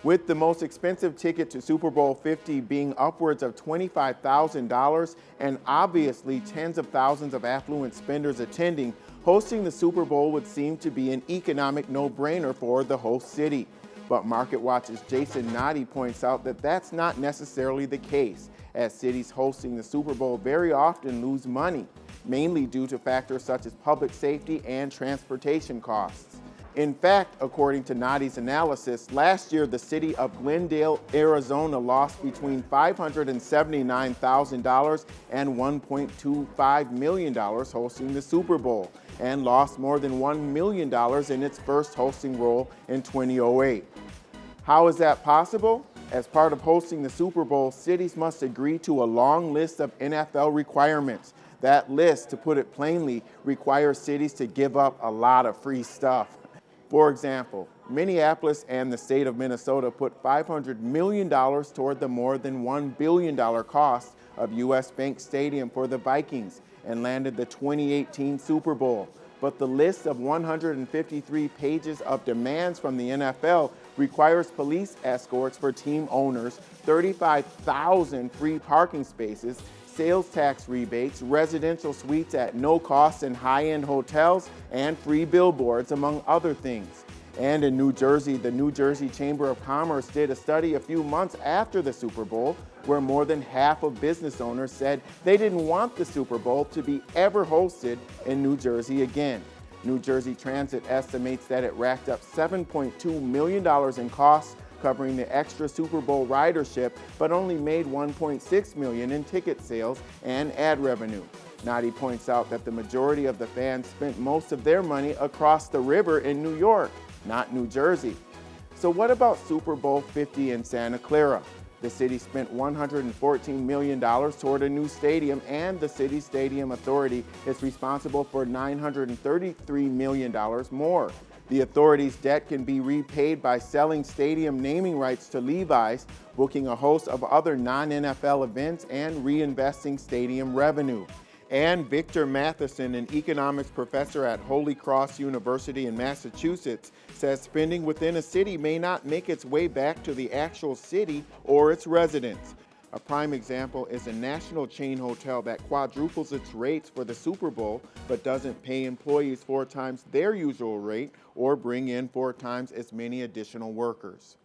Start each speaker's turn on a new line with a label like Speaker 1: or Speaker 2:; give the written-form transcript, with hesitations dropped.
Speaker 1: With the most expensive ticket to Super Bowl 50 being upwards of $25,000 and obviously tens of thousands of affluent spenders attending, hosting the Super Bowl would seem to be an economic no-brainer for the host city. But MarketWatch's Jason Noddy points out that that's not necessarily the case, as cities hosting the Super Bowl very often lose money, mainly due to factors such as public safety and transportation costs. In fact, according to Noddy's analysis, last year the city of Glendale, Arizona lost between $579,000 and $1.25 million hosting the Super Bowl, and lost more than $1 million in its first hosting role in 2008. How is that possible? As part of hosting the Super Bowl, cities must agree to a long list of NFL requirements. That list, to put it plainly, requires cities to give up a lot of free stuff. For example, Minneapolis and the state of Minnesota put $500 million toward the more than $1 billion cost of U.S. Bank Stadium for the Vikings and landed the 2018 Super Bowl. But the list of 153 pages of demands from the NFL requires police escorts for team owners, 35,000 free parking spaces, sales tax rebates, residential suites at no cost in high-end hotels, and free billboards, among other things. And in New Jersey, the New Jersey Chamber of Commerce did a study a few months after the Super Bowl where more than half of business owners said they didn't want the Super Bowl to be ever hosted in New Jersey again. New Jersey Transit estimates that it racked up $7.2 million in costs covering the extra Super Bowl ridership, but only made $1.6 million in ticket sales and ad revenue. Noddy points out that the majority of the fans spent most of their money across the river in New York, not New Jersey. So what about Super Bowl 50 in Santa Clara? The city spent $114 million toward a new stadium, and the city stadium authority is responsible for $933 million more. The authority's debt can be repaid by selling stadium naming rights to Levi's, booking a host of other non-NFL events, and reinvesting stadium revenue. And Victor Matheson, an economics professor at Holy Cross University in Massachusetts, says spending within a city may not make its way back to the actual city or its residents. A prime example is a national chain hotel that quadruples its rates for the Super Bowl but doesn't pay employees 4 times their usual rate or bring in 4 times as many additional workers.